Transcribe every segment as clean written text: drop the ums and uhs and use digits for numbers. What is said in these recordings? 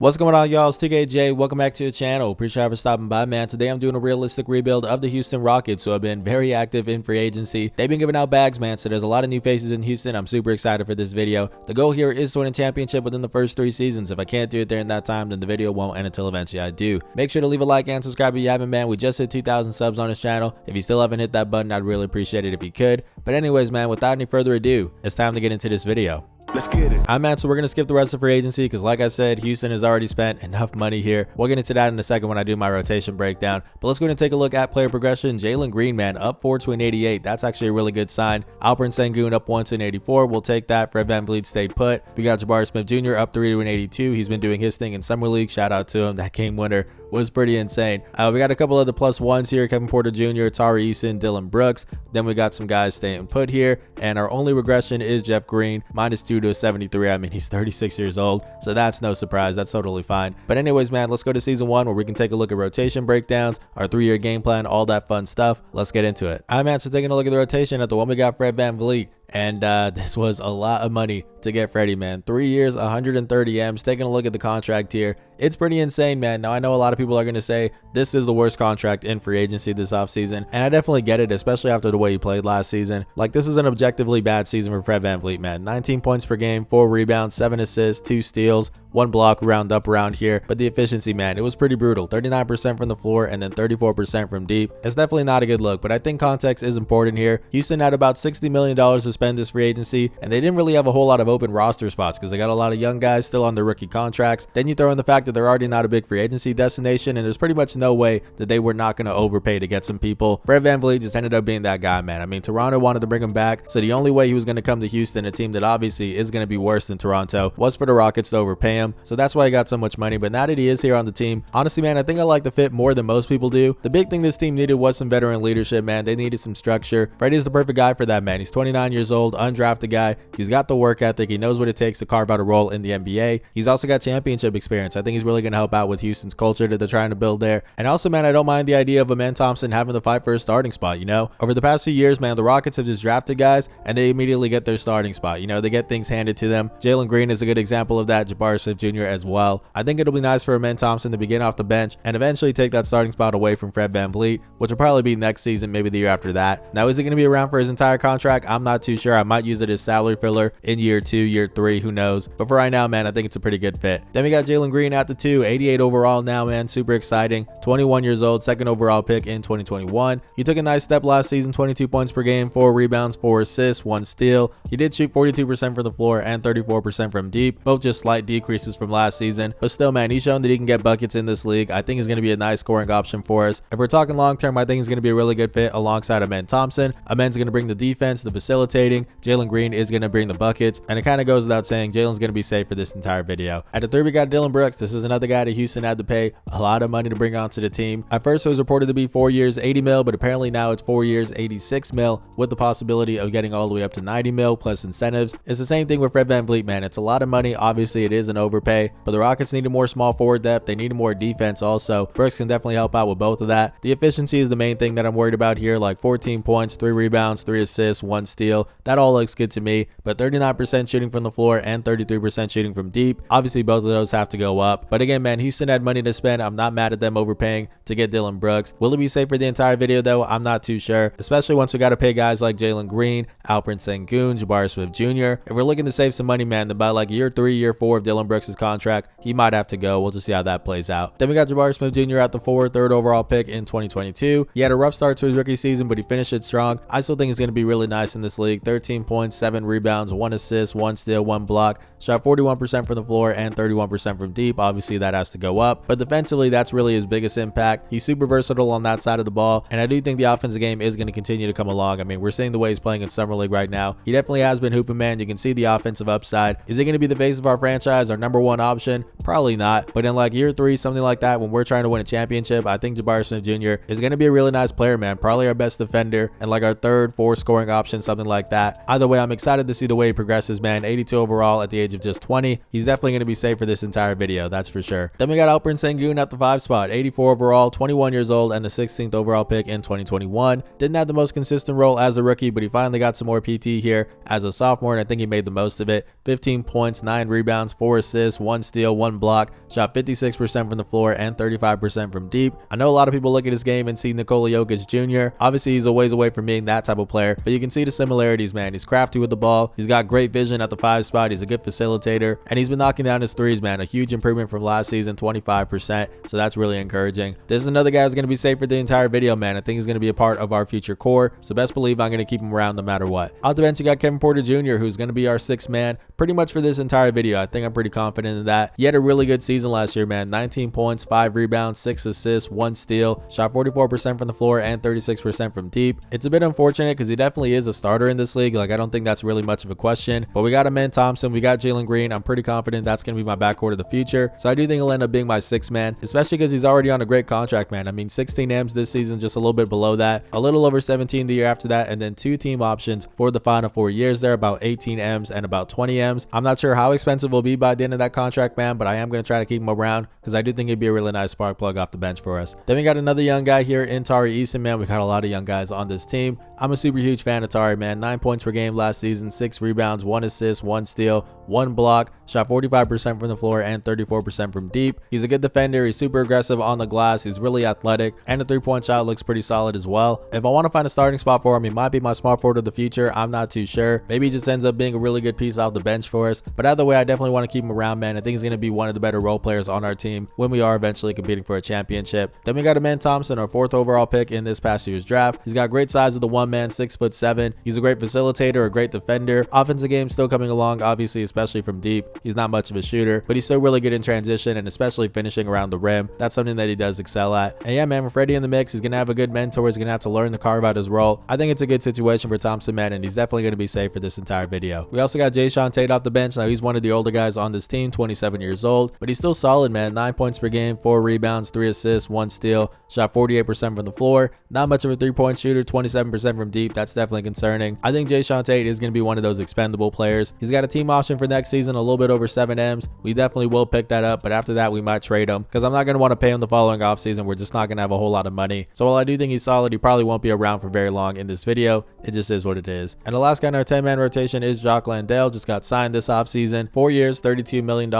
What's going on, y'all? It's TKJ. Welcome back to the channel. Appreciate you for stopping by, man. Today I'm doing a realistic rebuild of the Houston Rockets, who have been very active in free agency. They've been giving out bags, man, so there's a lot of new faces in Houston. I'm super excited for this video. The goal here is to win a championship within the first 3 seasons. If I can't do it during that time, then the video won't end until eventually I do. Make sure to leave a like and subscribe if you haven't, man. We just hit 2,000 subs on this channel. If you still haven't hit that button, I'd really appreciate it if you could. But anyways, man, without any further ado, it's time to get into this video. Let's get it. Alright, man, so we're going to skip the rest of free agency because, like I said, Houston has already spent enough money here. We'll get into that in a second when I do my rotation breakdown. But let's go ahead and take a look at player progression. Jalen Green, man, up 4 to an 88. That's actually a really good sign. Alperen Sengun up 1 to an 84. We'll take that. Fred VanVleet stayed put. We got Jabari Smith Jr. up 3 to an 82. He's been doing his thing in Summer League. Shout out to him. That game winner was pretty insane. We got a couple of the plus ones here. Kevin Porter Jr., Tari Eason, Dylan Brooks. Then we got some guys staying put here. And our only regression is Jeff Green, -2 to a 73. I mean, he's 36 years old, so that's no surprise. That's totally fine. But anyways, man, let's go to season 1 where we can take a look at rotation breakdowns, our 3-year game plan, all that fun stuff. Let's get into it. All right, man, so taking a look at the rotation at the one we got Fred VanVleet. And this was a lot of money to get Freddie, man. 3 years, 130 M's. Taking a look at the contract here, it's pretty insane, man. Now, I know a lot of people are going to say this is the worst contract in free agency this offseason, and I definitely get it, especially after the way he played last season. Like, this is an objectively bad season for Fred VanVleet, man. 19 points per game, 4 rebounds, 7 assists, 2 steals, 1 block, round up around here. But the efficiency, man, it was pretty brutal. 39% from the floor and then 34% from deep. It's definitely not a good look, but I think context is important here. Houston had about $60 million to spend this free agency, and they didn't really have a whole lot of open roster spots because they got a lot of young guys still on their rookie contracts. Then you throw in the fact that they're already not a big free agency destination, and there's pretty much no way that they were not going to overpay to get some people. Fred VanVleet just ended up being that guy, man. I mean, Toronto wanted to bring him back, so the only way he was going to come to Houston, a team that obviously is going to be worse than Toronto, was for the Rockets to overpay him. So that's why he got so much money. But now that he is here on the team, honestly, man, I think I like the fit more than most people do. The big thing this team needed was some veteran leadership, man. They needed some structure. Freddie's the perfect guy for that, man. He's 29 years old, undrafted guy. He's got the work ethic. He knows what it takes to carve out a role in the NBA. He's also got championship experience. I think he's really going to help out with Houston's culture that they're trying to build there. And also, man, I don't mind the idea of a man Thompson having the fight for a starting spot, you know? Over the past few years, man, the Rockets have just drafted guys and they immediately get their starting spot. You know, they get things handed to them. Jalen Green is a good example of that. Jabari Smith Jr. as well. I think it'll be nice for a man Thompson to begin off the bench and eventually take that starting spot away from Fred VanVleet, which will probably be next season, maybe the year after that. Now, is he going to be around for his entire contract? I'm not too sure. I might use it as salary filler in year 2, year 3, who knows? But for right now, man, I think it's a pretty good fit. Then we got Jalen Green at the 2, 88 overall now, man. Super exciting. 21 years old, 2nd overall pick in 2021. He took a nice step last season, 22 points per game, 4 rebounds, 4 assists, 1 steal. He did shoot 42% from the floor and 34% from deep, both just slight decreases from last season. But still, man, he's shown that he can get buckets in this league. I think he's going to be a nice scoring option for us. If we're talking long term, I think he's going to be a really good fit alongside Amen Thompson. Amen's going to bring the defense, the facilitating. Jalen Green is going to bring the buckets. And it kind of goes without saying, Jalen's going to be safe for this entire video. At the 3, we got Dylan Brooks. This is another guy that Houston had to pay a lot of money to bring onto the team. At first, it was reported to be 4 years, 80 mil, but apparently now it's 4 years, 86 mil, with the possibility of getting all the way up to 90 mil plus incentives. It's the same thing with Fred VanVleet, man. It's a lot of money. Obviously, it is an overpay, but the Rockets needed more small forward depth. They needed more defense also. Brooks can definitely help out with both of that. The efficiency is the main thing that I'm worried about here, like 14 points, 3 rebounds, 3 assists, 1 steal. That all looks good to me, but 39% shooting from the floor and 33% shooting from deep. Obviously, both of those have to go up. But again, man, Houston had money to spend. I'm not mad at them overpaying to get Dylan Brooks. Will it be safe for the entire video, though? I'm not too sure, especially once we got to pay guys like Jalen Green, Alperen Sengun, Jabari Smith Jr. If we're looking to save some money, man, then by like year 3, year 4 of Dylan Brooks' contract, he might have to go. We'll just see how that plays out. Then we got Jabari Smith Jr. at the 4, 3rd overall pick in 2022. He had a rough start to his rookie season, but he finished it strong. I still think he's going to be really nice in this league. 13 points, 7 rebounds, 1 assist, 1 steal, 1 block. Shot 41% from the floor and 31% from deep. Obviously, that has to go up. But defensively, that's really his biggest impact. He's super versatile on that side of the ball, and I do think the offensive game is going to continue to come along. I mean, we're seeing the way he's playing in Summer League right now. He definitely has been hooping, man. You can see the offensive upside. Is he going to be the face of our franchise, our #1 option? Probably not. But in like year 3, something like that, when we're trying to win a championship, I think Jabari Smith Jr. is going to be a really nice player, man. Probably our best defender and like our 3rd, 4th scoring option, something like that. Either way, I'm excited to see the way he progresses, man. 82 overall at the age of just 20. He's definitely going to be safe for this entire video, that's for sure. Then we got Alperen Sengun at the 5 spot, 84 24 overall, 21 years old, and the 16th overall pick in 2021. Didn't have the most consistent role as a rookie, but he finally got some more PT here as a sophomore, and I think he made the most of it. 15 points, 9 rebounds, 4 assists, 1 steal, 1 block, shot 56% from the floor and 35% from deep. I know a lot of people look at his game and see Nikola Jokic Jr. Obviously, he's a ways away from being that type of player, but you can see the similarities, man. He's crafty with the ball. He's got great vision at the 5 spot. He's a good facilitator, and he's been knocking down his threes, man. A huge improvement from last season, 25%, so that's really encouraging. This is another guy who's going to be safe for the entire video, man. I think he's going to be a part of our future core, so best believe I'm going to keep him around no matter what. Off the bench, you got Kevin Porter Jr., who's going to be our 6th man pretty much for this entire video. I think I'm pretty confident in that. He had a really good season last year, man. 19 points, 5 rebounds, 6 assists, 1 steal, shot 44% from the floor and 36% from deep. It's a bit unfortunate because he definitely is a starter in this league. Like, I don't think that's really much of a question, but we got a man Thompson, we got Jalen Green. I'm pretty confident that's going to be my backcourt of the future, so I do think he'll end up being my 6th man, especially because he's already on a great contract, man. I mean, 16 M's this season, just a little bit below that, a little over 17 the year after that, and then 2 team options for the final 4 years there, about 18 M's and about 20 M's. I'm not sure how expensive will be by the end of that contract, man, but I am going to try to keep him around because I do think he'd be a really nice spark plug off the bench for us. Then we got another young guy here in Tari Eason, man. We got a lot of young guys on this team. I'm a super huge fan of Tari, man. 9 points per game last season, 6 rebounds, 1 assist, 1 steal, 1 block, shot 45% from the floor and 34% from deep. He's a good defender. He's super aggressive on the glass. He's really athletic, and the 3-point shot looks pretty solid as well. If I want to find a starting spot for him, he might be my small forward of the future. I'm not too sure. Maybe he just ends up being a really good piece off the bench for us, but either way, I definitely want to keep him around, man. I think he's going to be one of the better role players on our team when we are eventually competing for a championship. Then we got a man Thompson, our 4th overall pick in this past year's draft. He's got great size of the 1-man, 6'7". He's a great facilitator, a great defender. Offensive game still coming along, obviously, especially from deep. He's not much of a shooter, but he's still really good in transition and especially finishing around the rim. That's something that he does excel at. And yeah, man, with Freddie in the mix, he's going to have a good mentor. He's going to have to learn to carve out his role. I think it's a good situation for Thompson, man, and he's definitely going to be safe for this entire video. We also got Jayshawn Tate off the bench. Now, he's one of the older guys on this team, 27 years old, but he's still solid, man. 9 points per game, 4 rebounds, 3 assists, 1 steal, shot 48% from the floor. Not much of a 3-point shooter, 27% from deep. That's definitely concerning. I think Jayshawn Tate is going to be one of those expendable players. He's got a team option for next season, a little bit over 7 M's. We definitely will pick that up, but after that, we might trade him because I'm not going to want to pay him the following offseason. We're just not going to have a whole lot of money. So while I do think he's solid, he probably won't be around for very long in this video. It just is what it is. And the last guy in our 10-man rotation is Jock Landale. Just got signed this offseason. 4 years, $32 million.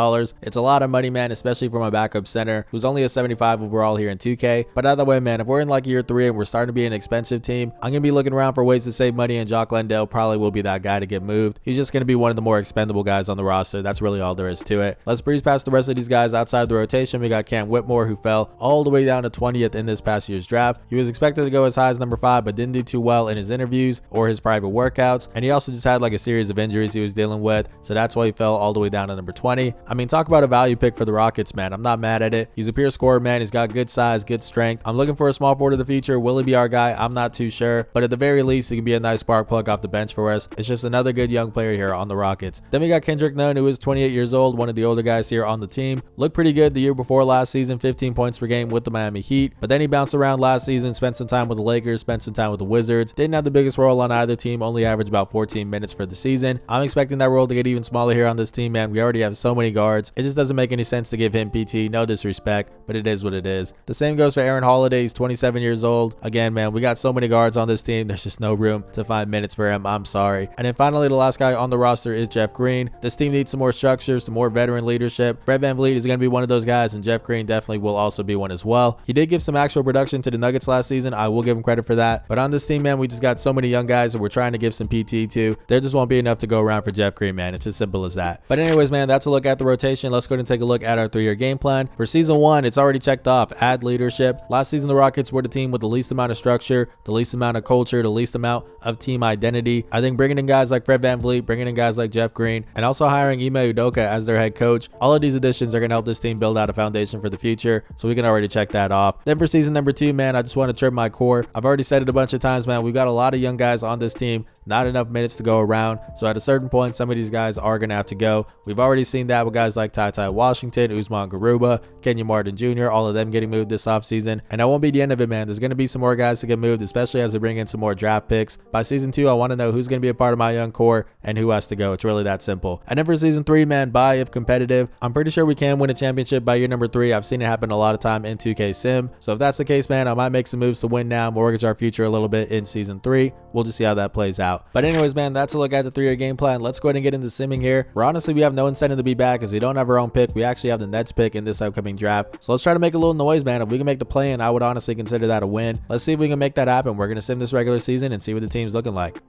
It's a lot of money, man, especially for my backup center, who's only a 75 overall here in 2K. But either way, man, if we're in like year 3 and we're starting to be an expensive team, I'm going to be looking around for ways to save money, and Jock Landale probably will be that guy to get moved. He's just going to be one of the more expendable guys on the roster. That's really all there is to it. Let's breeze past the rest of these guys outside the rotation. We got Cam Whitmore, who fell all the way down to 20th in this past year's draft. He was expected to go as high as number 5, but didn't do too well in his interviews or his private workouts. And he also just had like a series of injuries he was dealing with, so that's why he fell all the way down to number 20. I mean, talk about a value pick for the Rockets, man. I'm not mad at it. He's a pure scorer, man. He's got good size, good strength. I'm looking for a small forward of the future. Will he be our guy? I'm not too sure, but at the very least, he can be a nice spark plug off the bench for us. It's just another good young player here on the Rockets. Then we got Kendrick Nunn, who is 28 years old, one of the older guys here on the team. Looked pretty good the year before last season, 15 points per game with the Miami Heat, but then he bounced around last season, spent some time with the Lakers, spent some time with the Wizards. Didn't have the biggest role on either team, only averaged about 14 minutes for the season. I'm expecting that role to get even smaller here on this team, man. We already have so many guards. It just doesn't make any sense to give him PT. No disrespect, but it is what it is. The same goes for Aaron Holiday. He's 27 years old. Again, man, we got so many guards on this team. There's just no room to find minutes for him. I'm sorry. And then finally, the last guy on the roster is Jeff Green. This team needs some more structure, some more veteran leadership. Fred VanVleet is going to be one of those guys, and Jeff Green definitely will also be one as well. He did give some actual production to the Nuggets last season. I will give him credit for that. But on this team, man, we just got so many young guys that we're trying to give some PT to. There just won't be enough to go around for Jeff Green, man. It's as simple as that. But anyways, man, that's a look at the rotation. Let's go ahead and take a look at our 3-year game plan. For season 1, it's already checked off. Add leadership. Last season, the Rockets were the team with the least amount of structure, the least amount of culture, the least amount of team identity. I think bringing in guys like Fred VanVleet, bringing in guys like Jeff Green, and also hiring Ime Udoka as their head coach, all of these additions are going to help this team build out a foundation for the future, so we can already check that off. Then for season number 2, man, I just want to trim my core. I've already said it a bunch of times, man. We've got a lot of young guys on this team. not enough minutes to go around. So at a certain point, some of these guys are going to have to go. We've already seen that with guys like Ty Washington, Usman Garuba, Kenya Martin Jr., all of them getting moved this offseason. And that won't be the end of it, man. There's going to be some more guys to get moved, especially as we bring in some more draft picks. By season 2, I want to know who's going to be a part of my young core and who has to go. It's really that simple. And then for season 3, man, buy if competitive. I'm pretty sure we can win a championship by year number 3. I've seen it happen a lot of time in 2K Sim. So if that's the case, man, I might make some moves to win now, mortgage our future a little bit in season 3. We'll just see how that plays out. But anyways, man, that's a look at the 3-year game plan. Let's go ahead and get into simming here. We have no incentive to be back as we don't have our own pick. We actually have the Nets pick in this upcoming draft. So let's try to make a little noise, man. If we can make the play in, I would honestly consider that a win. Let's see if we can make that happen. We're going to sim this regular season and see what the team's looking like.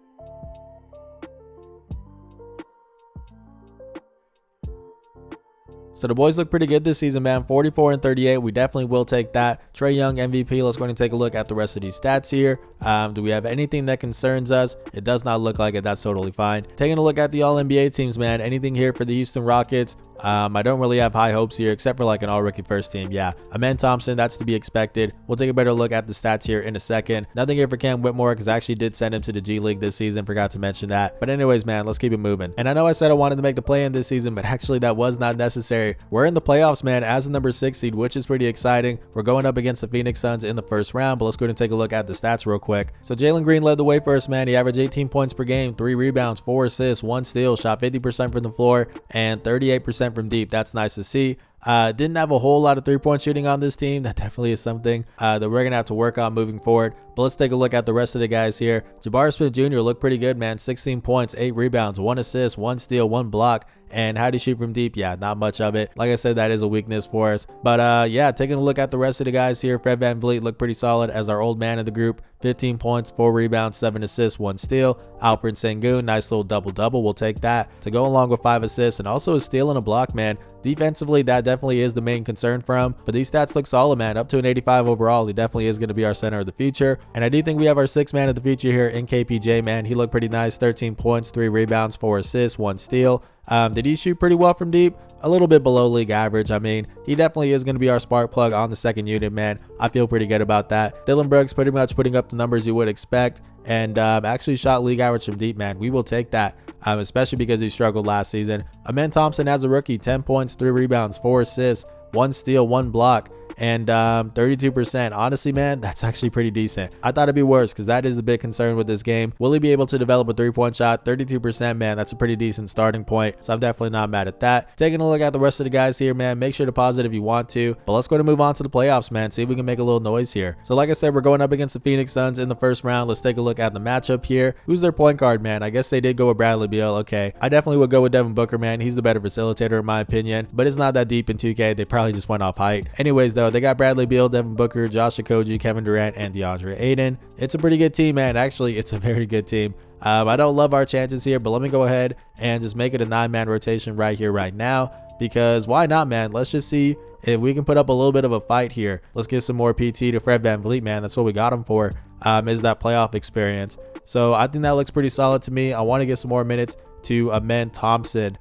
So the boys look pretty good this season, man. 44 and 38. We definitely will take that. Trae Young MVP. Let's go ahead and take a look at the rest of these stats here. Do we have anything that concerns us? It does not look like it. That's totally fine. Taking a look at the All-NBA teams, man. Anything here for the Houston Rockets? I don't really have high hopes here except for like an all-rookie first team. Yeah, Thompson, that's to be expected. We'll take a better look at the stats here in a second. Nothing here for Cam Whitmore because I actually did send him to the G League this season. Forgot to mention that. But anyways, man, let's keep it moving. And I know I said I wanted to make the play-in this season, but actually that was not necessary. We're in the playoffs, man, as the number 6 seed, which is pretty exciting. We're going up against the Phoenix Suns in the first round, but let's go ahead and take a look at the stats real quick. So Jalen Green led the way first, man. He averaged 18 points per game, 3 rebounds, 4 assists, 1 steal, shot 50% from the floor, and 38% from deep. That's nice to see. Didn't have a whole lot of 3-point shooting on this team. That definitely is something that we're going to have to work on moving forward. But let's take a look at the rest of the guys here. Jabari Smith Jr. looked pretty good, man. 16 points, 8 rebounds, 1 assist, 1 steal, 1 block. And how do you shoot from deep? Yeah, not much of it. Like I said, that is a weakness for us. But yeah, taking a look at the rest of the guys here. Fred VanVleet looked pretty solid as our old man in the group. 15 points, 4 rebounds, 7 assists, 1 steal. Alperen Sengun, nice little double-double. We'll take that to go along with 5 assists and also a steal and a block, man. Defensively, that definitely is the main concern for him. But these stats look solid, man. Up to an 85 overall. He definitely is going to be our center of the future. And I do think we have our 6th man of the future here in KPJ, man. He looked pretty nice. 13 points, 3 rebounds, 4 assists, 1 steal. Did he shoot pretty well from deep? A little bit below league average. I mean, he definitely is going to be our spark plug on the second unit, man. I feel pretty good about that. Dylan Brooks pretty much putting up the numbers you would expect and actually shot league average from deep, man. We will take that, especially because he struggled last season. Thompson as a rookie, 10 points, 3 rebounds, 4 assists, 1 steal, 1 block. And 32%. Honestly, man, that's actually pretty decent. I thought it'd be worse because that is the big concern with this game. Will he be able to develop a 3-point shot? 32%, man, that's a pretty decent starting point. So I'm definitely not mad at that. Taking a look at the rest of the guys here, man, make sure to pause it if you want to. But let's go ahead and move on to the playoffs, man. See if we can make a little noise here. So like I said, we're going up against the Phoenix Suns in the first round. Let's take a look at the matchup here. Who's their point guard, man? I guess they did go with Bradley Beal. Okay, I definitely would go with Devin Booker, man. He's the better facilitator in my opinion, but it's not that deep in 2K. They probably just went off height. Anyways, though, they got Bradley Beal, Devin Booker, Josh Okogie, Kevin Durant, and DeAndre Ayton. It's a pretty good team, man. Actually, it's a very good team. I don't love our chances here, but let me go ahead and just make it a 9-man rotation right here, right now, because why not, man? Let's just see if we can put up a little bit of a fight here. Let's give some more PT to Fred VanVleet, man. That's what we got him for, is that playoff experience. So I think that looks pretty solid to me. I want to get some more minutes to Thompson,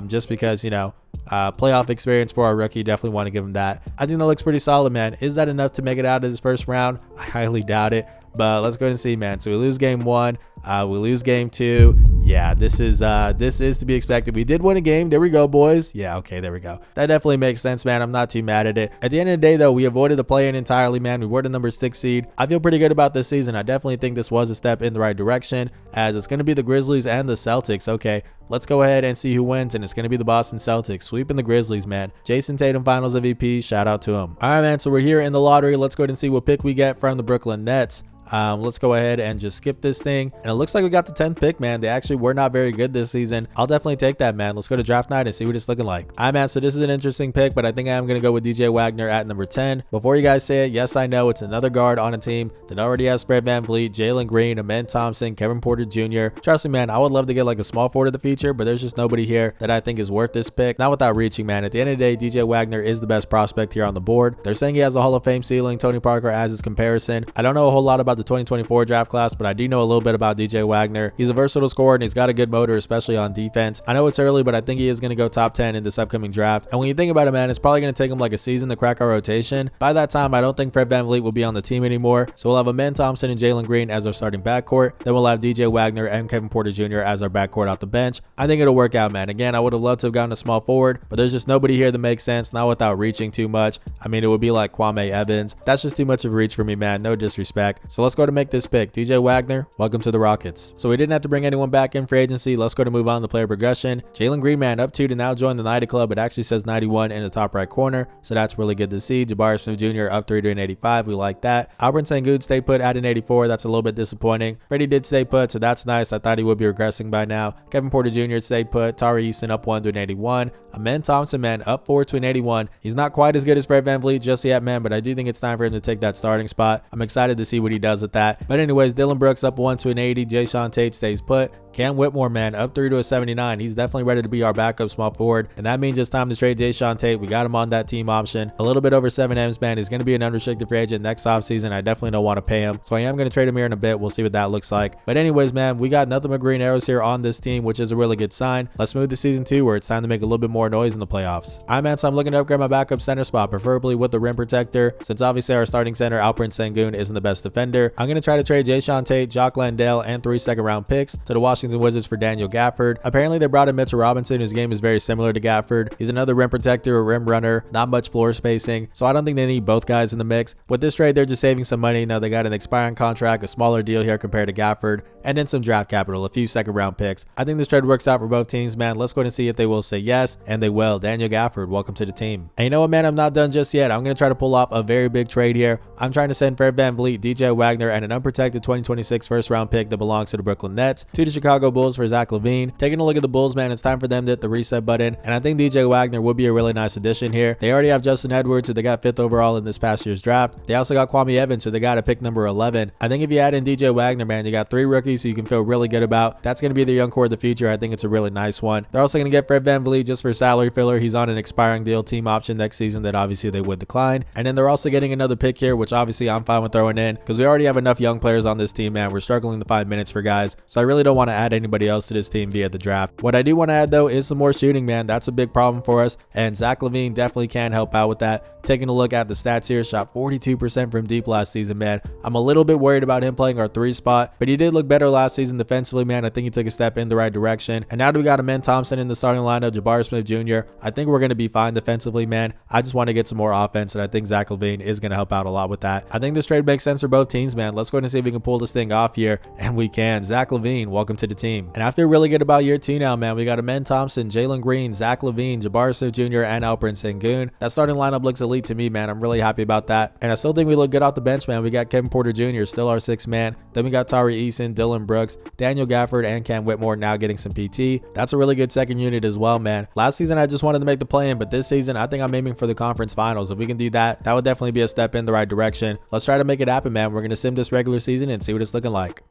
just because, you know, playoff experience for our rookie. Definitely want to give him that. I think that looks pretty solid, man. Is that enough to make it out of this first round? I highly doubt it, but let's go ahead and see, man. So we lose game 1, we lose game 2. Yeah, this is to be expected. We did win a game. There we go, boys. Yeah, okay, there we go. That definitely makes sense, man. I'm not too mad at it. At the end of the day, though, we avoided the play-in entirely, man. We were the number 6 seed. I feel pretty good about this season. I definitely think this was a step in the right direction, as it's going to be the Grizzlies and the Celtics. Okay, let's go ahead and see who wins, and it's going to be the Boston Celtics sweeping the Grizzlies, man. Jason Tatum, Finals MVP. Shout out to him. All right, man, so we're here in the lottery. Let's go ahead and see what pick we get from the Brooklyn Nets. Let's go ahead and just skip this thing, and it looks like we got the 10th pick, man. They actually were not very good this season. I'll definitely take that, man. Let's go to draft night and see what it's looking like. All right, man, so this is an interesting pick, but I think I am going to go with DJ Wagner at number 10. Before you guys say it, yes, I know it's another guard on a team that already has Fred VanVleet, Jalen Green, Thompson, Kevin Porter Jr. Trust me, man, I would love to get like a small forward of the future, but there's just nobody here that I think is worth this pick. Not without reaching, man. At the end of the day, DJ Wagner is the best prospect here on the board. They're saying he has a Hall of Fame ceiling. Tony Parker as his comparison. I don't know a whole lot about the 2024 draft class, but I do know a little bit about DJ Wagner. He's a versatile scorer and He's got a good motor, especially on defense. I know it's early, but I think he is going to go top 10 in this upcoming draft. And when you think about it, man, it's probably going to take him like a season to crack our rotation. By that time, I don't think Fred VanVleet will be on the team anymore. So we'll have Amen Thompson and Jalen Green as our starting backcourt. Then we'll have DJ Wagner and Kevin Porter Jr. as our backcourt off the bench. I think it'll work out, man. Again, I would have loved to have gotten a small forward, but there's just nobody here that makes sense, not without reaching too much. I mean, it would be like Kwame Evans. That's just too much of a reach for me, man. No disrespect. So let's go to make this pick. DJ Wagner, welcome to the Rockets. So we didn't have to bring anyone back in free agency. Let's go to move on to player progression. Jalen Green, man, up 2 to now join the 90 club. It actually says 91 in the top right corner, so that's really good to see. Jabari Smith Jr. up 3 to an 85. We like that. Alperen Sengun stayed put at an 84. That's a little bit disappointing. Freddie did stay put, so that's nice. I thought he would be regressing by now. Kevin Porter Jr. stayed put. Tari Eason up 1 to an 81. Amen Thompson, man, up 4 to an 81. He's not quite as good as Fred VanVleet just yet, man, but I do think it's time for him to take that starting spot. I'm excited to see what he does with that. But anyways, Dylan Brooks up 1 to an 80. Jayshawn Tate stays put. Cam Whitmore, man, up 3 to a 79. He's definitely ready to be our backup small forward, and that means it's time to trade Jayshawn Tate. We got him on that team option. A little bit over 7 M's, man. He's going to be an unrestricted free agent next offseason. I definitely don't want to pay him, so I am going to trade him here in a bit. We'll see what that looks like. But anyways, man, we got nothing but green arrows here on this team, which is a really good sign. Let's move to season 2, where it's time to make a little bit more noise in the playoffs. All right, man, so I'm looking to upgrade my backup center spot, preferably with the rim protector, since obviously our starting center, Alperen Sengun, isn't the best defender. I'm going to try to trade Jayshawn Tate, Jock Landale, and 3 second-round picks to the Washington Wizards for Daniel Gafford. Apparently, they brought in Mitchell Robinson, whose game is very similar to Gafford. He's another rim protector, a rim runner, not much floor spacing, so I don't think they need both guys in the mix. With this trade, they're just saving some money. Now they got an expiring contract, a smaller deal here compared to Gafford, and then some draft capital, a few second-round picks. I think this trade works out for both teams, man. Let's go ahead and see if they will say yes, and they will. Daniel Gafford, welcome to the team. And you know what, man? I'm not done just yet. I'm going to try to pull off a very big trade here. I'm trying to send Fred VanVleet, DJ Wagner, and an unprotected 2026 first-round pick that belongs to the Brooklyn Nets to the Chicago Bulls for Zach LaVine. Taking a look at the Bulls, man, it's time for them to hit the reset button, and I think DJ Wagner would be a really nice addition here. They already have Justin Edwards, who they got 5th overall in this past year's draft. They also got Kwame Evans, who they got at pick number 11. I think if you add in DJ Wagner, man, you got 3 rookies who you can feel really good about. That's going to be the young core of the future. I think it's a really nice one. They're also going to get Fred VanVleet just for salary filler. He's on an expiring deal, team option next season that obviously they would decline. And then they're also getting another pick here, which obviously I'm fine with throwing in because we already have enough young players on this team, man. We're struggling to find minutes for guys, so I really don't want to add anybody else to this team via the draft. What I do want to add, though, is some more shooting, man. That's a big problem for us, and Zach LaVine definitely can help out with that. Taking a look at the stats here, shot 42% from deep last season, man. I'm a little bit worried about him playing our 3 spot, but he did look better last season defensively, man. I think he took a step in the right direction. And now that we got Amen Thompson in the starting lineup, Jabari Smith Jr., I think we're going to be fine defensively, man. I just want to get some more offense, and I think Zach LaVine is going to help out a lot with that. I think this trade makes sense for both teams, man. Let's go ahead and see if we can pull this thing off here, and we can. Zach LaVine, welcome to the team. And I feel really good about year 2 now, man. We got Amen Thompson, Jalen Green, Zach LaVine, Jabari Smith Jr., and Alperen Sengun. That starting lineup looks elite to me, man. I'm really happy about that. And I still think we look good off the bench, man. We got Kevin Porter Jr., still our 6th man. Then we got Tari Eason, Dylan Brooks, Daniel Gafford, and Cam Whitmore now getting some PT. That's a really good second unit as well, man. Last season, I just wanted to make the play-in, but this season, I think I'm aiming for the conference finals. If we can do that, that would definitely be a step in the right direction. Let's try to make it happen, man. We're going to sim this regular season and see what it's looking like.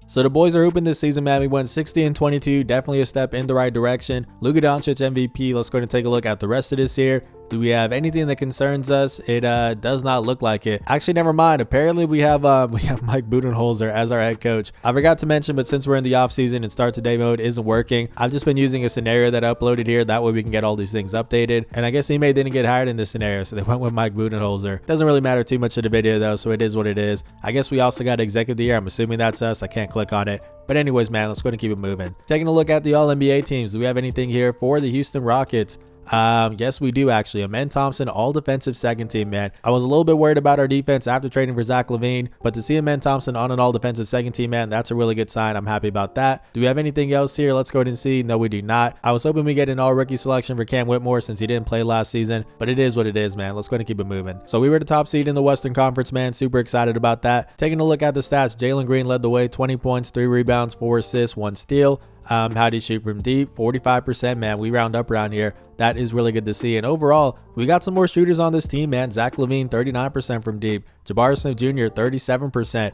So the boys are hooping this season, man. We went 60-22, definitely a step in the right direction. Luka Doncic MVP. Let's go ahead and take a look at the rest of this year. Do we have anything that concerns us? It does not look like it. Actually, never mind. Apparently, we have Mike Budenholzer as our head coach. I forgot to mention, but since we're in the off season and start today mode isn't working, I've just been using a scenario that I uploaded here. That way we can get all these things updated. And I guess Ime didn't get hired in this scenario, so they went with Mike Budenholzer. Doesn't really matter too much to the video though, so it is what it is. I guess we also got executive of the year. I'm assuming that's us. I can't click on it. But anyways, man, let's go ahead and keep it moving. Taking a look at the All-NBA teams. Do we have anything here for the Houston Rockets? Yes, we do actually. Amen Thompson, all defensive second team, man. I was a little bit worried about our defense after trading for Zach LaVine, but to see Amen Thompson on an all defensive second team, man, that's a really good sign. I'm happy about that. Do we have anything else here? Let's go ahead and see. No, we do not. I was hoping we get an all rookie selection for Cam Whitmore since he didn't play last season, but it is what it is, man. Let's go ahead and keep it moving. So we were the top seed in the Western Conference, man. Super excited about that. Taking a look at the stats, Jalen Green led the way, 20 points, 3 rebounds, 4 assists, 1 steal. How do you shoot from deep? 45%, man. We round up around here. That is really good to see. And overall, we got some more shooters on this team, man. Zach LaVine, 39% from deep. Jabari Smith Jr., 37%.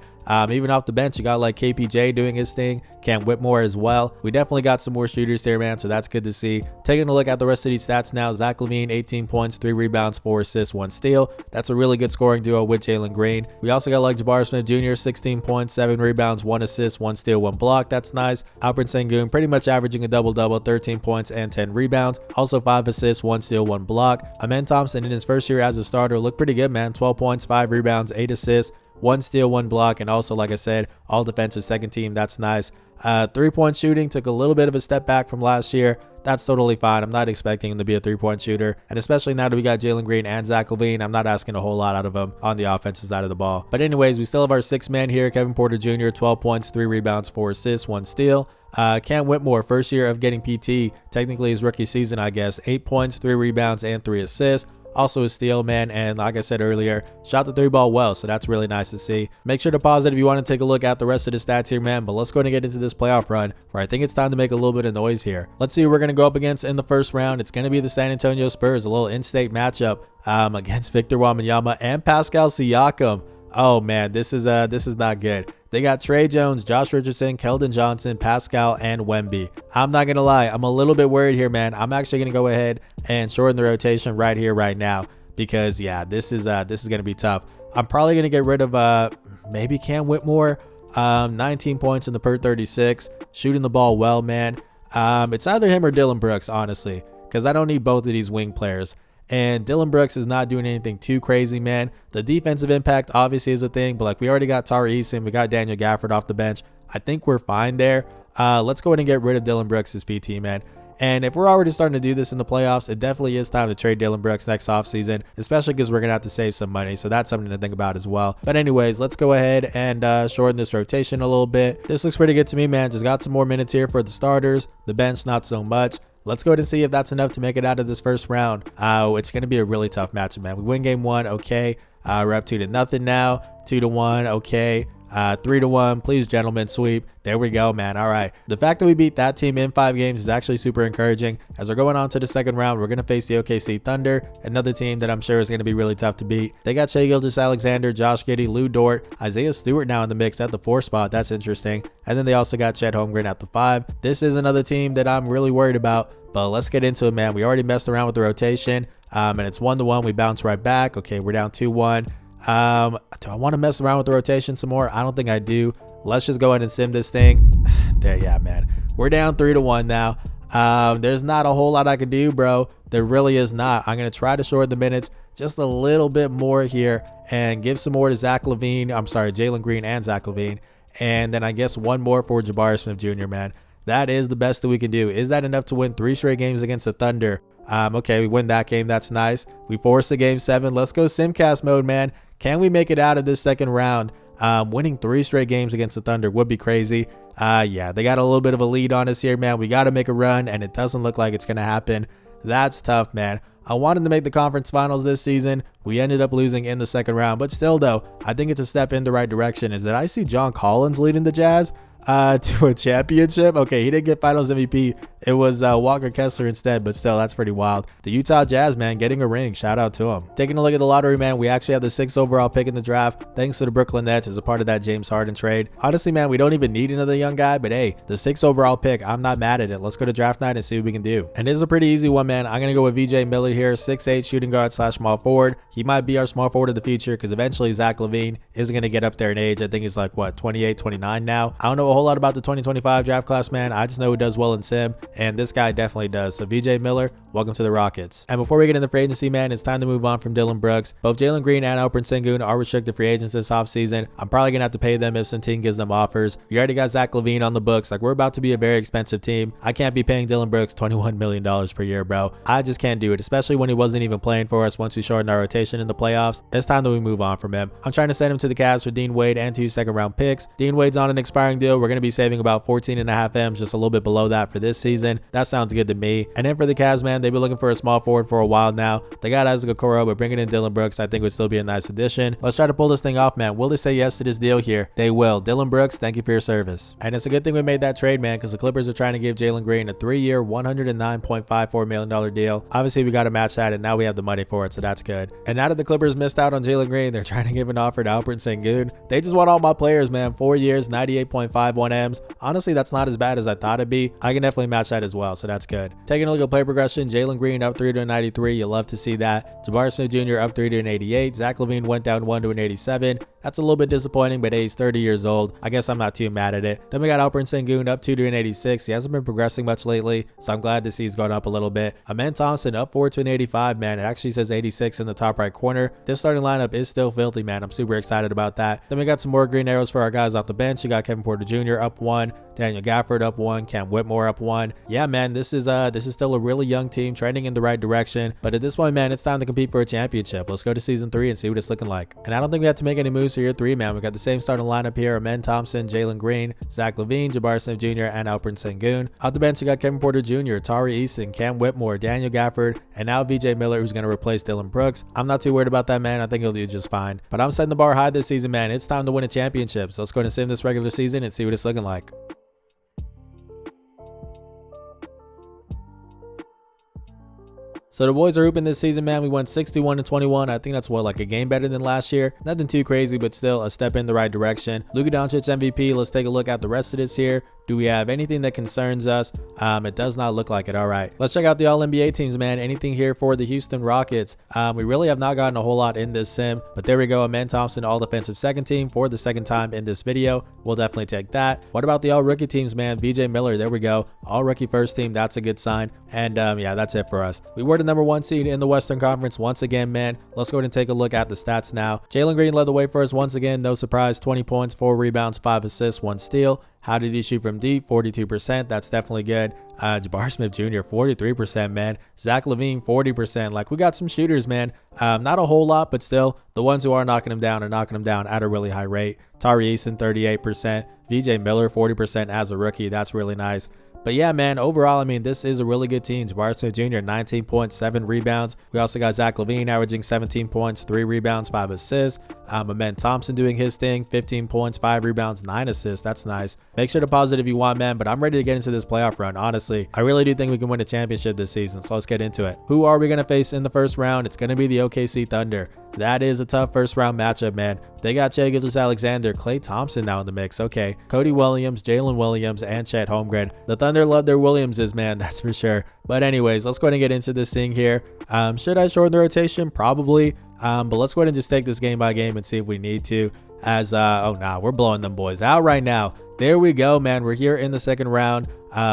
Even off the bench, you got like KPJ doing his thing. Cam Whitmore as well. We definitely got some more shooters here, man, so that's good to see. Taking a look at the rest of these stats now, Zach LaVine, 18 points, 3 rebounds, 4 assists, 1 steal. That's a really good scoring duo with Jalen Green. We also got like Jabari Smith Jr., 16 points, 7 rebounds, 1 assist, 1 steal, 1 block. That's nice. Alperen Sengun pretty much averaging a double-double, 13 points and 10 rebounds. Also 5 assists, 1 steal, 1 block. Thompson in his first year as a starter looked pretty good, man. 12 points, 5 rebounds, 8 assists, 1 steal, 1 block, and also, like I said, all defensive second team. That's nice. 3-point shooting took a little bit of a step back from last year. That's totally fine. I'm not expecting him to be a 3-point shooter. And especially now that we got Jalen Green and Zach LaVine, I'm not asking a whole lot out of him on the offensive side of the ball. But anyways, we still have our 6th man here, Kevin Porter Jr., 12 points, 3 rebounds, 4 assists, 1 steal. Cam Whitmore, first year of getting PT, technically his rookie season, I guess. 8 points, 3 rebounds, and 3 assists. Also a steal, man, and like I said earlier, shot the 3-ball well, so that's really nice to see. Make sure to pause it if you want to take a look at the rest of the stats here, man, but let's go and get into this playoff run, where I think it's time to make a little bit of noise here. Let's see who we're going to go up against in the first round. It's going to be the San Antonio Spurs, a little in-state matchup against Victor Wembanyama and Pascal Siakam. Oh man, this is not good. They got Trey Jones, Josh Richardson, Keldon Johnson, Pascal, and Wemby. I'm not gonna lie, I'm a little bit worried here, man. I'm actually gonna go ahead and shorten the rotation right here, right now, because yeah, this is gonna be tough. I'm probably gonna get rid of maybe Cam Whitmore. 19 points in the per 36, shooting the ball well, man. It's either him or Dylan Brooks, honestly, because I don't need both of these wing players. And Dylan Brooks is not doing anything too crazy, man. The defensive impact obviously is a thing, but like we already got Tari Eason, we got Daniel Gafford off the bench. I think we're fine there. Let's go ahead and get rid of Dylan Brooks as PT, man. And if we're already starting to do this in the playoffs, it definitely is time to trade Dylan Brooks next offseason, especially because we're going to have to save some money. So that's something to think about as well. But anyways, let's go ahead and shorten this rotation a little bit. This looks pretty good to me, man. Just got some more minutes here for the starters. The bench, not so much. Let's go ahead and see if that's enough to make it out of this first round. It's going to be a really tough matchup, man. We win game 1, okay. We're up 2-0 now. 2-1, okay. 3-1, please, gentlemen, sweep. There we go, man. All right. The fact that we beat that team in 5 games is actually super encouraging. As we're going on to the second round, we're going to face the OKC Thunder, another team that I'm sure is going to be really tough to beat. They got Shai Gilgeous-Alexander, Josh Giddey, Lou Dort, Isaiah Stewart now in the mix at the 4 spot. That's interesting. And then they also got Chet Holmgren at the 5. This is another team that I'm really worried about, but let's get into it, man. We already messed around with the rotation, and it's 1-1. We bounce right back. Okay, we're down 2-1. Do I want to mess around with the rotation some more? I don't think I do. Let's just go ahead and sim this thing. There, yeah, man. We're down 3-1 now. There's not a whole lot I can do, bro. There really is not. I'm going to try to shorten the minutes just a little bit more here and give some more to Zach LaVine. I'm sorry, Jalen Green and Zach LaVine. And then I guess one more for Jabari Smith Jr., man. That is the best that we can do. Is that enough to win 3 straight games against the Thunder? Okay, we win that game. That's nice. We forced the game 7. Let's go Simcast mode, man. Can we make it out of this second round? Winning 3 straight games against the Thunder would be crazy. Yeah, they got a little bit of a lead on us here, man. We got to make a run, and it doesn't look like it's going to happen. That's tough, man. I wanted to make the conference finals this season. We ended up losing in the second round, but still, though, I think it's a step in the right direction. Is that I see John Collins leading the Jazz to a championship. Okay, he didn't get finals MVP. It was Walker Kessler instead, but still, that's pretty wild. The Utah Jazz, man, getting a ring. Shout out to him. Taking a look at the lottery, man, we actually have the 6th overall pick in the draft, thanks to the Brooklyn Nets as a part of that James Harden trade. Honestly, man, we don't even need another young guy, but hey, the 6th overall pick, I'm not mad at it. Let's go to draft night and see what we can do. And this is a pretty easy one, man. I'm going to go with VJ Miller here, 6'8", shooting guard / small forward. He might be our small forward of the future because eventually Zach LaVine is going to get up there in age. I think he's like, what, 28, 29 now? I don't know a whole lot about the 2025 draft class, man. I just know he does well in sim, and this guy definitely does. So VJ Miller, welcome to the Rockets. And before we get into free agency, man, it's time to move on from Dylan Brooks. Both Jalen Green and Alperen Sengun are restricted free agents this offseason. I'm probably gonna have to pay them if some team gives them offers. We already got Zach LaVine on the books. Like, we're about to be a very expensive team. I can't be paying Dylan Brooks $21 million per year, bro. I just can't do it, especially when he wasn't even playing for us once we shortened our rotation in the playoffs. It's time that we move on from him. I'm trying to send him to the Cavs for Dean Wade and 2 second-round picks. Dean Wade's on an expiring deal. We're gonna be saving about 14.5 M's, just a little bit below that for this season. That sounds good to me. And then for the Cavs, man, man. They've been looking for a small forward for a while now. They got Isaac Okoro, but bringing in Dillon Brooks I think would still be a nice addition. Let's try to pull this thing off, man. Will they say yes to this deal here? They will. Dillon Brooks, thank you for your service. And it's a good thing we made that trade, man, because the Clippers are trying to give Jalen Green a 3-year, $109.54 million deal. Obviously, we got to match that, and now we have the money for it, so that's good. And now that the Clippers missed out on Jalen Green, they're trying to give an offer to Alperen Sengun. They just want all my players, man. 4 years, 98.51 M's. Honestly, that's not as bad as I thought it'd be. I can definitely match that as well, so that's good. Taking a look at play progression, Jalen Green up 3 to an 93. You love to see that. Jabari Smith Jr. up 3 to an 88. Zach LaVine went down 1 to an 87. That's a little bit disappointing, but he's 30 years old. I guess I'm not too mad at it. Then we got Alperen Sengun up 2 to an 86. He hasn't been progressing much lately, so I'm glad to see he's gone up a little bit. Thompson up 4 to an 85, man. It actually says 86 in the top right corner. This starting lineup is still filthy, man. I'm super excited about that. Then we got some more green arrows for our guys off the bench. You got Kevin Porter Jr. up 1, Daniel Gafford up 1, Cam Whitmore up 1. Yeah, man, this is still a really young team trending in the right direction. But at this point, man, it's time to compete for a championship. Let's go to season 3 and see what it's looking like. And I don't think we have to make any moves for year 3, man. We got the same starting lineup here: Thompson, Jalen Green, Zach LaVine, Jabari Smith Jr., and Alperen Sengun. Off the bench, you got Kevin Porter Jr., Tari Eason, Cam Whitmore, Daniel Gafford, and now VJ Miller, who's going to replace Dillon Brooks. I'm not too worried about that, man. I think he'll do just fine. But I'm setting the bar high this season, man. It's time to win a championship. So let's go and sim this regular season and see what it's looking like. So the boys are hooping this season, man. We went 61-21. I think that's like a game better than last year. Nothing too crazy, but still a step in the right direction. Luka Doncic MVP. Let's take a look at the rest of this here. Do we have anything that concerns us? It does not look like it. All right, let's check out the All-NBA teams, man. Anything here for the Houston Rockets? We really have not gotten a whole lot in this sim, but there we go. Thompson, all-defensive second team for the second time in this video. We'll definitely take that. What about the all-rookie teams, man? VJ Miller, there we go. All-rookie first team. That's a good sign. And yeah, that's it for us. We were the number 1 seed in the Western Conference once again, man. Let's go ahead and take a look at the stats now. Jalen Green led the way for us once again. No surprise. 20 points, 4 rebounds, 5 assists, 1 steal. How did he shoot from deep? 42%. That's definitely good. Jabari Smith Jr., 43%, man. Zach LaVine, 40%. Like, we got some shooters, man. Not a whole lot, but still, the ones who are knocking him down are knocking him down at a really high rate. Tari Eason, 38%. VJ Miller, 40% as a rookie. That's really nice. But yeah, man, overall, I mean, this is a really good team. Jabari Smith Jr., 19 points, 7 rebounds. We also got Zach LaVine averaging 17 points, 3 rebounds, 5 assists. Thompson doing his thing, 15 points, 5 rebounds, 9 assists. That's nice. Make sure to pause it if you want, man, but I'm ready to get into this playoff run, honestly. I really do think we can win a championship this season, so let's get into it. Who are we going to face in the first round? It's going to be the OKC Thunder. That is a tough first round matchup, man. They got Shai Gilgeous-Alexander, Klay Thompson now in the mix. Okay, Cody Williams, Jalen Williams, and Chet Holmgren. The Thunder love their Williamses, man, that's for sure. But anyways, let's go ahead and get into this thing here. Should I shorten the rotation? Probably. But let's go ahead and just take this game by game and see if we need to. Oh nah, we're blowing them boys out right now. There we go, man. We're here in the second round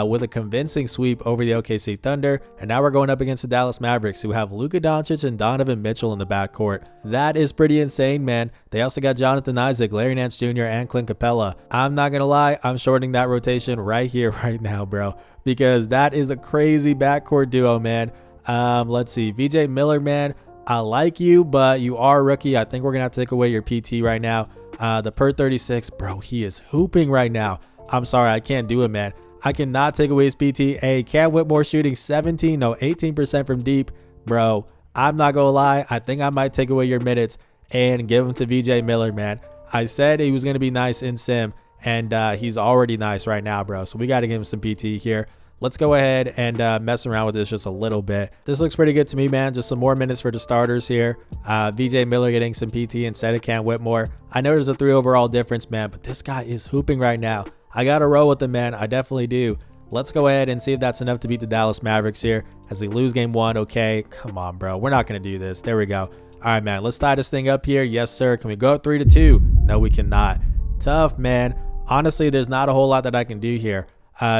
with a convincing sweep over the OKC Thunder. And now we're going up against the Dallas Mavericks, who have Luka Doncic and Donovan Mitchell in the backcourt. That is pretty insane, man. They also got Jonathan Isaac, Larry Nance Jr., and Clint Capella. I'm not going to lie. I'm shorting that rotation right here, right now, bro, because that is a crazy backcourt duo, man. Let's see. VJ Miller, man. I like you, but you are a rookie. I think we're going to have to take away your PT right now. The per 36, bro, he is hooping right now. I'm sorry, I can't do it, man. I cannot take away his PT. Hey, Cam Whitmore shooting 18% from deep. Bro, I'm not going to lie. I think I might take away your minutes and give them to VJ Miller, man. I said he was going to be nice in sim, and he's already nice right now, bro. So we got to give him some PT here. Let's go ahead and mess around with this just a little bit. This looks pretty good to me, man. Just some more minutes for the starters here. VJ Miller getting some PT instead of Cam Whitmore. I know there's a 3 overall difference, man, but this guy is hooping right now. I got to roll with him, man. I definitely do. Let's go ahead and see if that's enough to beat the Dallas Mavericks here as they lose game 1. Okay, come on, bro. We're not going to do this. There we go. All right, man. Let's tie this thing up here. Yes, sir. Can we go up 3-2? No, we cannot. Tough, man. Honestly, there's not a whole lot that I can do here.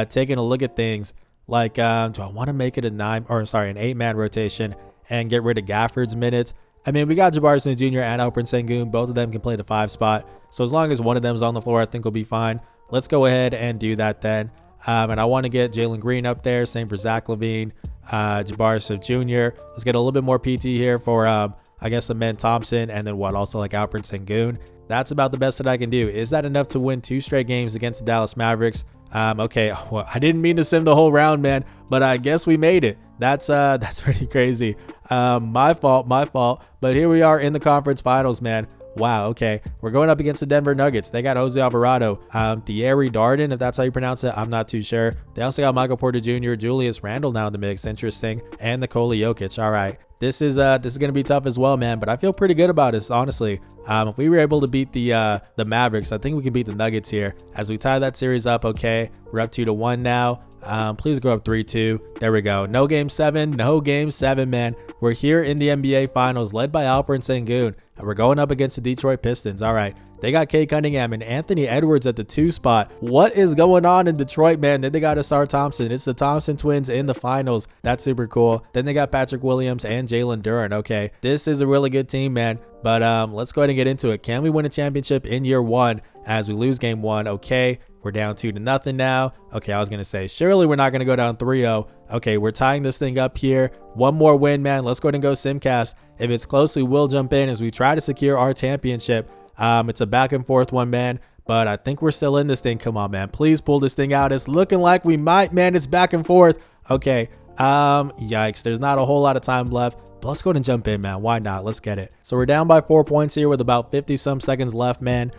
Taking a look at things like, do I want to make it an 8-man rotation and get rid of Gafford's minutes? I mean, we got Jabari Smith Jr. and Alperen Sengun. Both of them can play the 5 spot. So as long as one of them's on the floor, I think we'll be fine. Let's go ahead and do that then. And I want to get Jalen Green up there. Same for Zach LaVine, Jabari Smith Jr. Let's get a little bit more PT here for, I guess, Thompson. And then also like Alperen Sengun. That's about the best that I can do. Is that enough to win 2 straight games against the Dallas Mavericks? Okay, well, I didn't mean to sim the whole round, man, but I guess we made it. That's pretty crazy. My fault. But here we are in the conference finals, man. Wow, okay. We're going up against the Denver Nuggets. They got Jose Alvarado, Thierry Darden, if that's how you pronounce it. I'm not too sure. They also got Michael Porter Jr., Julius Randle now in the mix. Interesting. And Nikola Jokic. All right. This is going to be tough as well, man, but I feel pretty good about this, honestly. If we were able to beat the Mavericks, I think we can beat the Nuggets here as we tie that series up. Okay, we're up 2-1 now. Please go up 3-2. There we go. No game 7, man. We're here in the NBA Finals, led by Alperen Sengun, and we're going up against the Detroit Pistons. All right. They got Cade Cunningham and Anthony Edwards at the 2 spot. What is going on in Detroit, man? Then they got Asar Thompson. It's the Thompson twins in the finals. That's super cool. Then they got Patrick Williams and Jalen Duren. Okay, this is a really good team, man. But let's go ahead and get into it. Can we win a championship in year 1 as we lose game 1? Okay, we're down 2-0 now. Okay, I was going to say, surely we're not going to go down 3-0. Okay, we're tying this thing up here. One more win, man. Let's go ahead and go Simcast. If it's close, we will jump in as we try to secure our championship. It's a back and forth one, man, but I think we're still in this thing. Come on, man. Please pull this thing out. It's looking like we might, man. It's back and forth. Okay. Yikes. There's not a whole lot of time left, but let's go ahead and jump in, man. Why not? Let's get it. So we're down by 4 points here with about 50 some seconds left, man.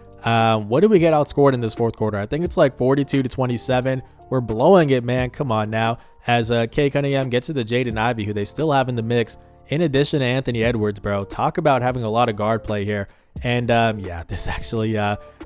What did we get outscored in this fourth quarter? I think it's like 42-27. We're blowing it, man. Come on now. As Cade Cunningham gets to the Jaden Ivey, who they still have in the mix, in addition to Anthony Edwards, bro. Talk about having a lot of guard play here. And yeah, this actually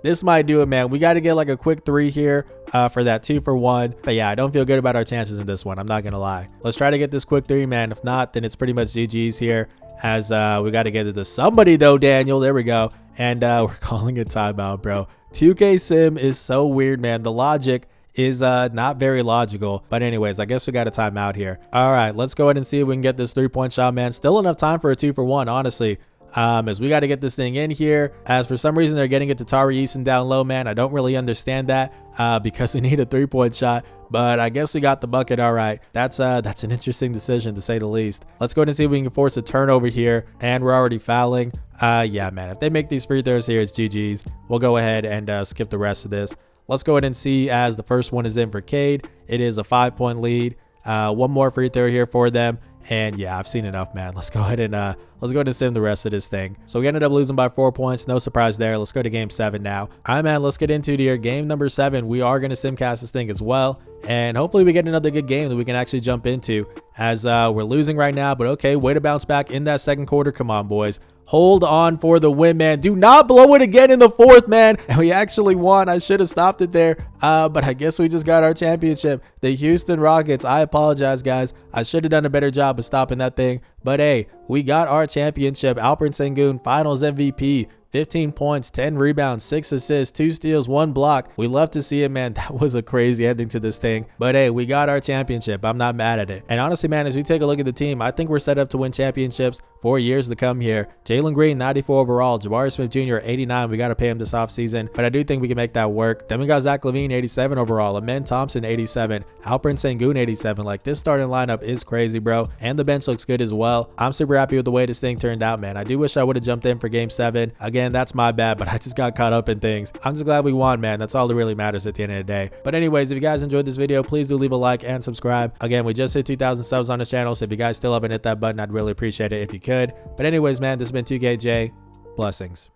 this might do it, man. We got to get like a quick 3 here for that 2-for-1. But yeah, I don't feel good about our chances in this one. I'm not gonna lie. Let's try to get this quick 3, man. If not, then it's pretty much GG's here, as we got to get it to somebody though. Daniel, there we go. And we're calling a timeout, bro. 2K sim is so weird, man. The logic is not very logical, but anyways, I guess we got a timeout here. All right, let's go ahead and see if we can get this 3-point shot, man. Still enough time for a 2-for-1, honestly. As we got to get this thing in here. As for some reason they're getting it to Tari Eason down low, man. I don't really understand that because we need a 3-point shot, but I guess we got the bucket. All right, that's an interesting decision to say the least. Let's go ahead and see if we can force a turnover here, and we're already fouling. Yeah, man, if they make these free throws here, it's GG's. We'll go ahead and skip the rest of this. Let's go ahead and see, as the first one is in for Cade. It is a 5-point lead. One more free throw here for them. And yeah, I've seen enough, man. Let's go ahead and sim the rest of this thing. So we ended up losing by 4 points. No surprise there. Let's go to game 7 now. All right, man, let's get into it here. Game number 7. We are going to simcast this thing as well. And hopefully we get another good game that we can actually jump into, as we're losing right now. But okay, way to bounce back in that second quarter. Come on, boys. Hold on for the win, man. Do not blow it again in the fourth, man. And we actually won. I should have stopped it there. But I guess we just got our championship. The Houston Rockets. I apologize, guys. I should have done a better job of stopping that thing. But hey, we got our championship. Alperen Sengun, Finals MVP. 15 points, 10 rebounds, 6 assists, 2 steals, 1 block. We love to see it, man. That was a crazy ending to this thing. But hey, we got our championship. I'm not mad at it. And honestly, man, as we take a look at the team, I think we're set up to win championships for years to come here. Jalen Green, 94 overall. Jabari Smith Jr., 89. We got to pay him this offseason, but I do think we can make that work. Then we got Zach LaVine, 87 overall. Amen Thompson, 87. Alperen Sengun, 87. Like, this starting lineup is crazy, bro. And the bench looks good as well. I'm super happy with the way this thing turned out, man. I do wish I would have jumped in for game 7. Again, that's my bad, but I just got caught up in things. I'm just glad we won, man. That's all that really matters at the end of the day. But anyways, if you guys enjoyed this video, please do leave a like and subscribe. Again, we just hit 2,000 subs on this channel, so if you guys still haven't hit that button, I'd really appreciate it if you could. But anyways, man, this has been 2KJ. Blessings.